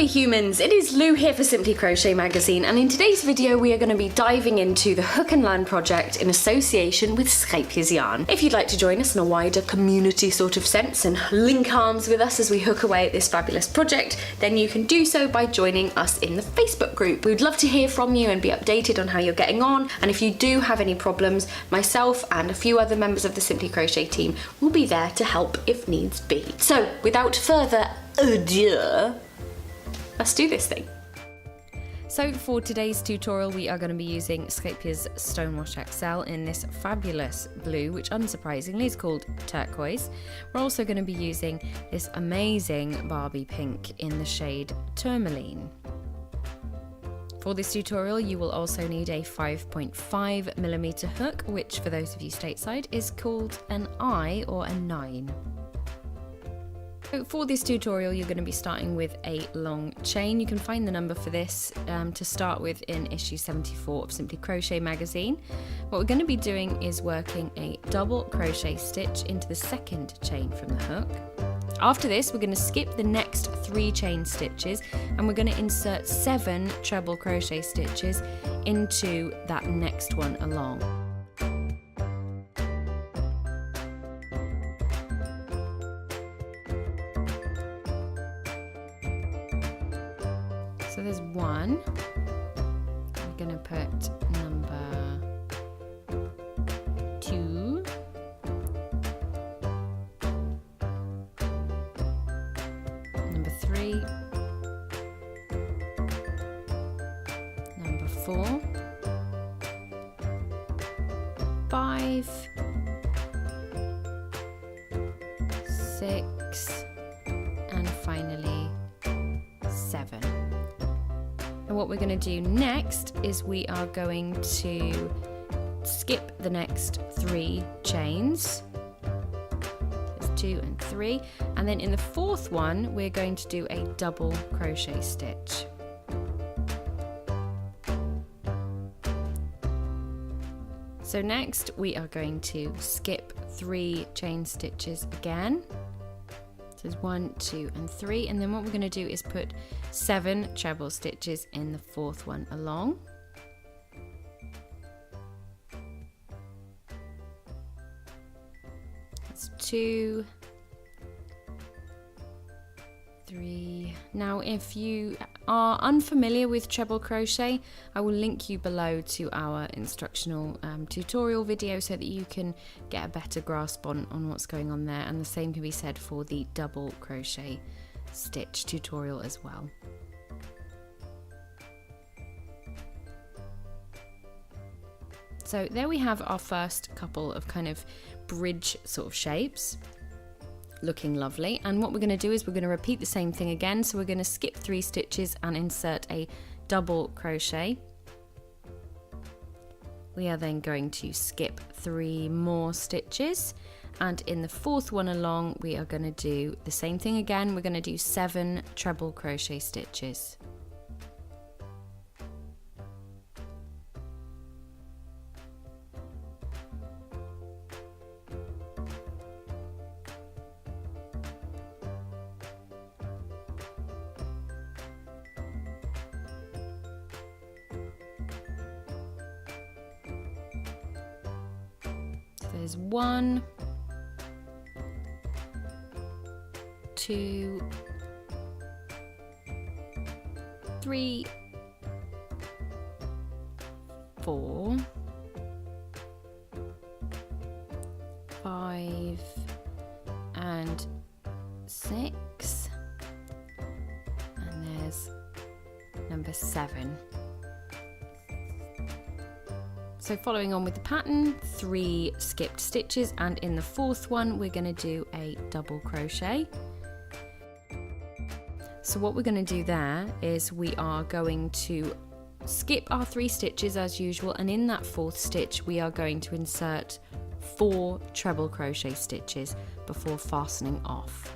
humans, it is Lou here for Simply Crochet Magazine, and in today's video we are going to be diving into the Hook and Learn project in association with Scheepjes yarn. If you'd like to join us in a wider community sort of sense and link arms with us as we hook away at this fabulous project, then you can do so by joining us in the Facebook group. We'd love to hear from you and be updated on how you're getting on, and if you do have any problems, myself and a few other members of the Simply Crochet team will be there to help if needs be. So without further ado, let's do this thing. So for today's tutorial we are going to be using Scheepjes Stonewash XL in this fabulous blue, which unsurprisingly is called turquoise. We're also going to be using this amazing Barbie pink in the shade tourmaline. For this tutorial you will also need a 5.5mm hook, which for those of you stateside is called an I or a 9. So for this tutorial you're going to be starting with a long chain. You can find the number for this to start with in issue 74 of Simply Crochet Magazine. What we're going to be doing is working a double crochet stitch into the second chain from the hook. After this we're going to skip the next 3 chain stitches and we're going to insert 7 treble crochet stitches into that next one along. So there's 1, I'm going to put number 2, number 3, number 4, 5, 6, and finally 7. And what we're going to do next is we are going to skip the next 3 chains. There's 2 and 3, and then in the 4th one we're going to do a double crochet stitch. So next we are going to skip 3 chain stitches again. So there's 1, 2 and 3, and then what we're going to do is put 7 treble stitches in the 4th one along. That's 2, 3. Now if you are unfamiliar with treble crochet, I will link you below to our instructional tutorial video so that you can get a better grasp on what's going on there, and the same can be said for the double crochet stitch tutorial as well. So there we have our first couple of kind of bridge sort of shapes, looking lovely, and what we're going to do is we're going to repeat the same thing again. So we're going to skip 3 stitches and insert a double crochet. We are then going to skip 3 more stitches, and in the 4th one along we are going to do the same thing again. We're going to do 7 treble crochet stitches. There's 1, 2, 3, 4, 5, and 6, and there's number 7. So following on with the pattern, 3 skipped stitches, and in the 4th one we're going to do a double crochet. So what we're going to do there is we are going to skip our 3 stitches as usual, and in that 4th stitch we are going to insert 4 treble crochet stitches before fastening off.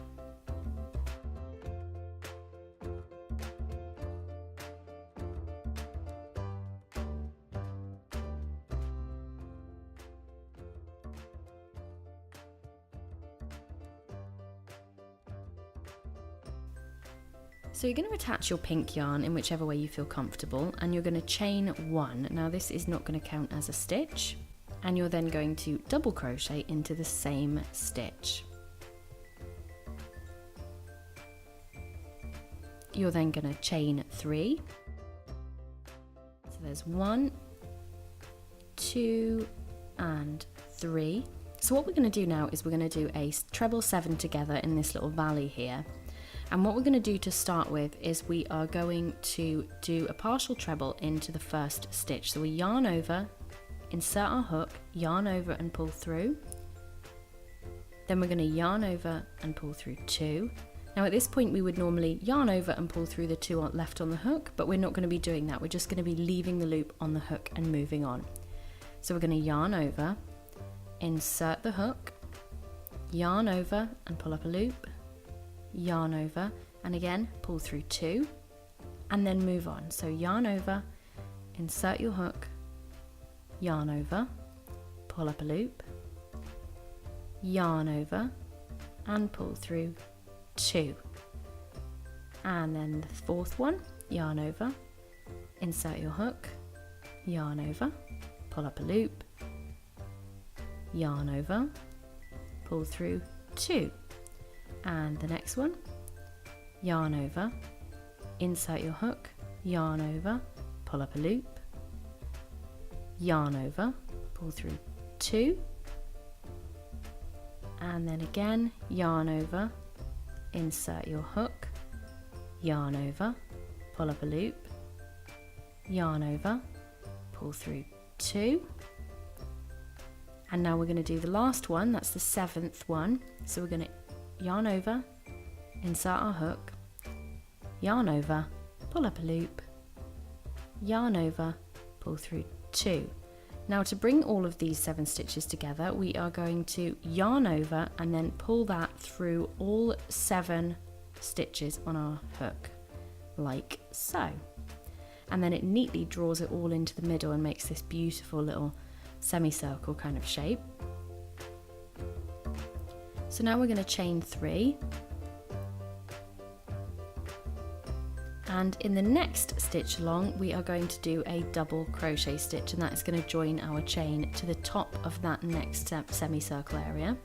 So you're going to attach your pink yarn in whichever way you feel comfortable, and you're going to chain 1. Now this is not going to count as a stitch, and you're then going to double crochet into the same stitch. You're then going to chain 3. So there's 1, 2 and 3. So what we're going to do now is we're going to do a treble 7 together in this little valley here. And what we're going to do to start with is we are going to do a partial treble into the first stitch. So we yarn over, insert our hook, yarn over and pull through. Then we're going to yarn over and pull through 2. Now at this point we would normally yarn over and pull through the 2 left on the hook, but we're not going to be doing that. We're just going to be leaving the loop on the hook and moving on. So we're going to yarn over, insert the hook, yarn over and pull up a loop, yarn over and again pull through 2 and then move on. So yarn over, insert your hook, yarn over, pull up a loop, yarn over and pull through 2, and then the fourth one, yarn over, insert your hook, yarn over, pull up a loop, yarn over, pull through 2, and the next one, yarn over, insert your hook, yarn over, pull up a loop, yarn over, pull through 2, and then again yarn over, insert your hook, yarn over, pull up a loop, yarn over, pull through 2, and now we're going to do the last one, that's the 7th one. So we're going to yarn over, insert our hook, yarn over, pull up a loop, yarn over, pull through 2. Now to bring all of these 7 stitches together, we are going to yarn over and then pull that through all 7 stitches on our hook, like so. And then it neatly draws it all into the middle and makes this beautiful little semicircle kind of shape. So now we're going to chain 3. And in the next stitch along we are going to do a double crochet stitch, and that is going to join our chain to the top of that next semicircle area.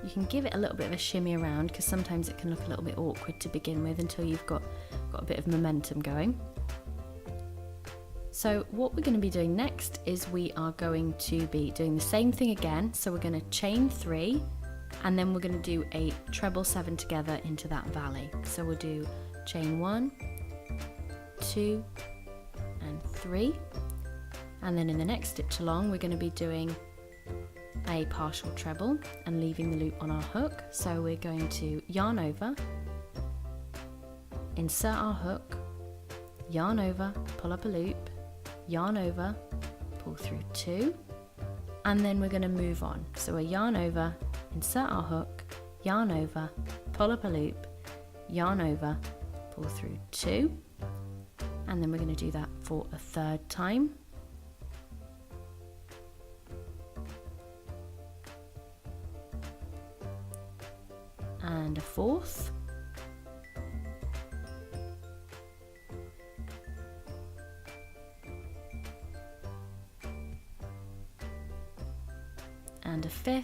You can give it a little bit of a shimmy around because sometimes it can look a little bit awkward to begin with until you've got a bit of momentum going. So what we're going to be doing next is we are going to be doing the same thing again. So we're going to chain 3 and then we're going to do a treble 7 together into that valley. So we'll do chain 1, 2 and 3, and then in the next stitch along we're going to be doing a partial treble and leaving the loop on our hook. So we're going to yarn over, insert our hook, yarn over, pull up a loop, yarn over, pull through 2, and then we're going to move on. So we're yarn over, insert our hook, yarn over, pull up a loop, yarn over, pull through 2, and then we're going to do that for a 3rd time. And a 4th. And a 5th.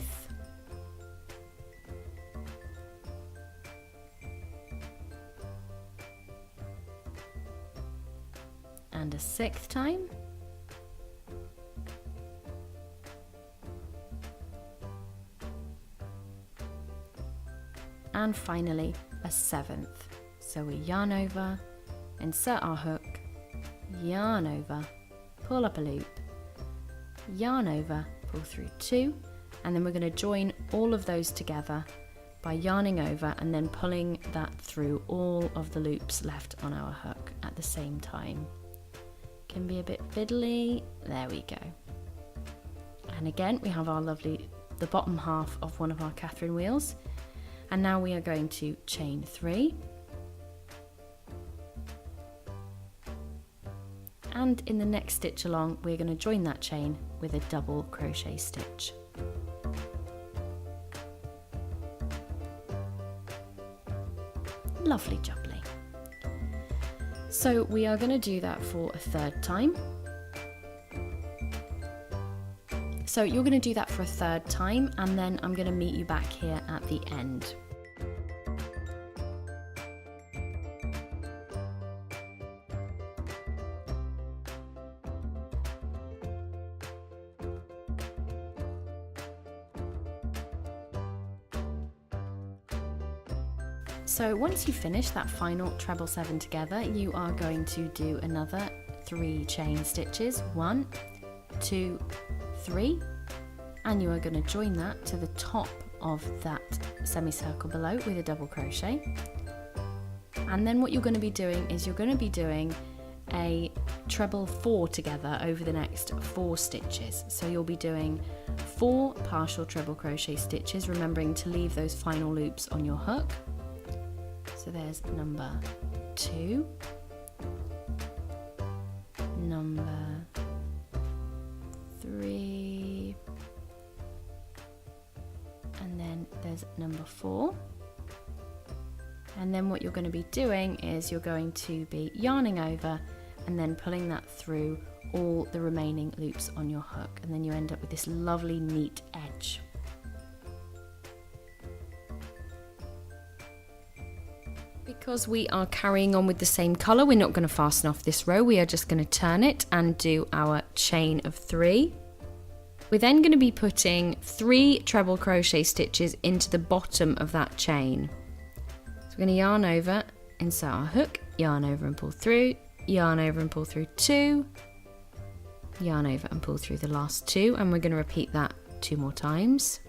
And a 6th time. And finally a 7th. So we yarn over, insert our hook, yarn over, pull up a loop, yarn over, pull through 2, and then we're going to join all of those together by yarning over and then pulling that through all of the loops left on our hook at the same time. Can be a bit fiddly. There we go. And again we have our the bottom half of one of our Catherine wheels. And now we are going to chain 3. And in the next stitch along, we're going to join that chain with a double crochet stitch. Lovely jubbly. So we are going to do that for a third time. So you're going to do that for a third time, and then I'm going to meet you back here at the end. So once you finish that final treble 7 together, you are going to do another 3 chain stitches, 1, 2, 3, and you are going to join that to the top of that semicircle below with a double crochet. And then what you're going to be doing is you're going to be doing a treble 4 together over the next 4 stitches. So you'll be doing 4 partial treble crochet stitches, remembering to leave those final loops on your hook. So there's number 2, number 3, and then there's number 4. And then what you're going to be doing is you're going to be yarning over and then pulling that through all the remaining loops on your hook, and then you end up with this lovely neat edge. Because we are carrying on with the same colour, we're not going to fasten off this row, we are just going to turn it and do our chain of 3. We're then going to be putting 3 treble crochet stitches into the bottom of that chain. So we're going to yarn over, insert our hook, yarn over and pull through, yarn over and pull through 2, yarn over and pull through the last 2, and we're going to repeat that 2 more times.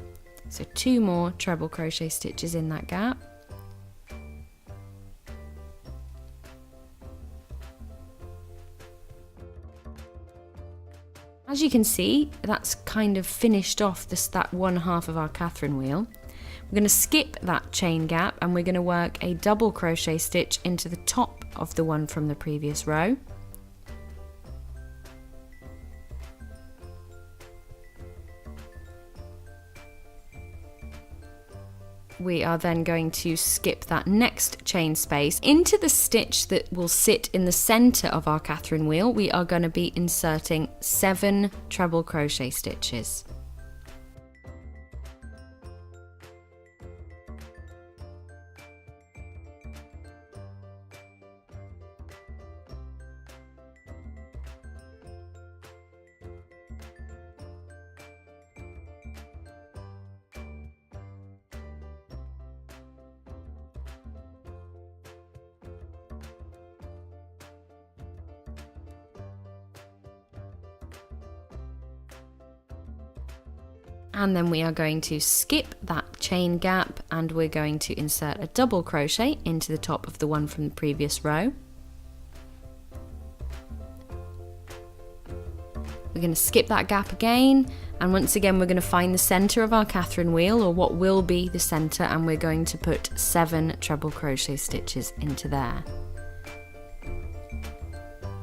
So 2 more treble crochet stitches in that gap. As you can see, that's kind of finished off that one half of our Catherine wheel. We're going to skip that chain gap and we're going to work a double crochet stitch into the top of the one from the previous row. We are then going to skip that next chain space into the stitch that will sit in the center of our Catherine wheel. We are going to be inserting 7 treble crochet stitches. And then we are going to skip that chain gap and we're going to insert a double crochet into the top of the one from the previous row. We're going to skip that gap again, and once again we're going to find the center of our Catherine wheel, or what will be the center, and we're going to put 7 treble crochet stitches into there.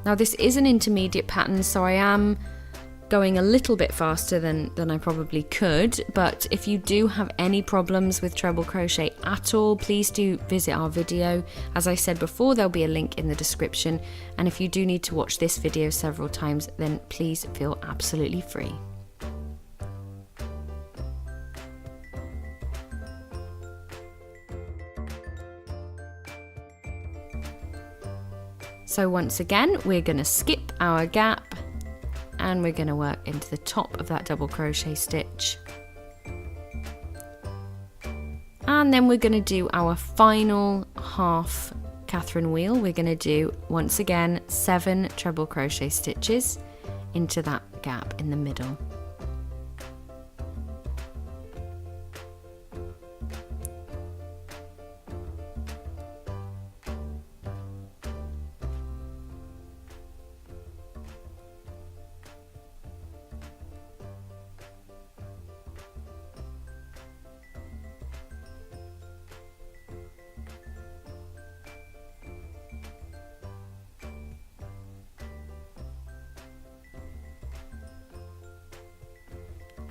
Now this is an intermediate pattern, so I am going a little bit faster than I probably could, but if you do have any problems with treble crochet at all, please do visit our video. As I said before, there'll be a link in the description, and if you do need to watch this video several times, then please feel absolutely free. So once again, we're going to skip our gap and we're going to work into the top of that double crochet stitch. And then we're going to do our final half Catherine wheel. We're going to do, once again, 7 treble crochet stitches into that gap in the middle.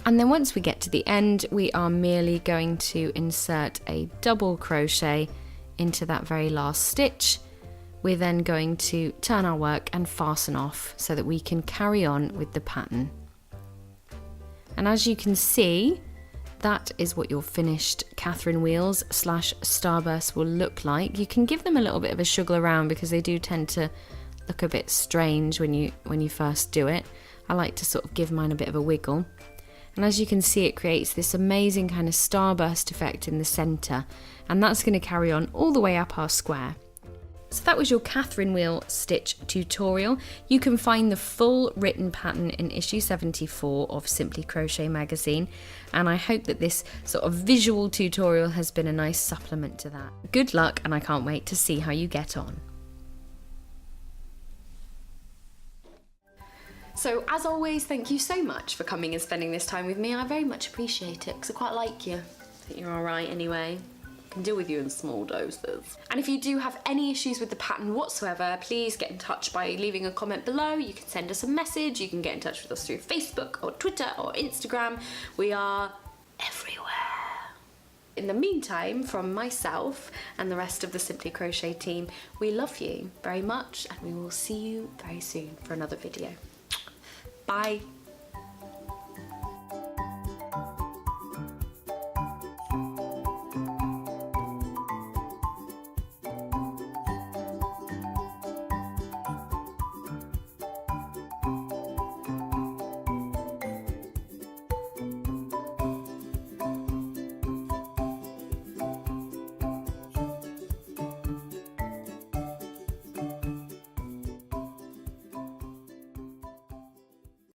And then once we get to the end, we are merely going to insert a double crochet into that very last stitch, we're then going to turn our work and fasten off so that we can carry on with the pattern. And as you can see, that is what your finished Catherine wheels / starburst will look like. You can give them a little bit of a shuggle around because they do tend to look a bit strange when you first do it. I like to sort of give mine a bit of a wiggle. And as you can see, it creates this amazing kind of starburst effect in the centre, and that's going to carry on all the way up our square. So that was your Catherine wheel stitch tutorial. You can find the full written pattern in issue 74 of Simply Crochet Magazine, and I hope that this sort of visual tutorial has been a nice supplement to that. Good luck, and I can't wait to see how you get on. So as always, thank you so much for coming and spending this time with me. I very much appreciate it because I quite like you. I think you're all right anyway. I can deal with you in small doses. And if you do have any issues with the pattern whatsoever, please get in touch by leaving a comment below. You can send us a message. You can get in touch with us through Facebook or Twitter or Instagram. We are everywhere. In the meantime, from myself and the rest of the Simply Crochet team, we love you very much, and we will see you very soon for another video. Bye.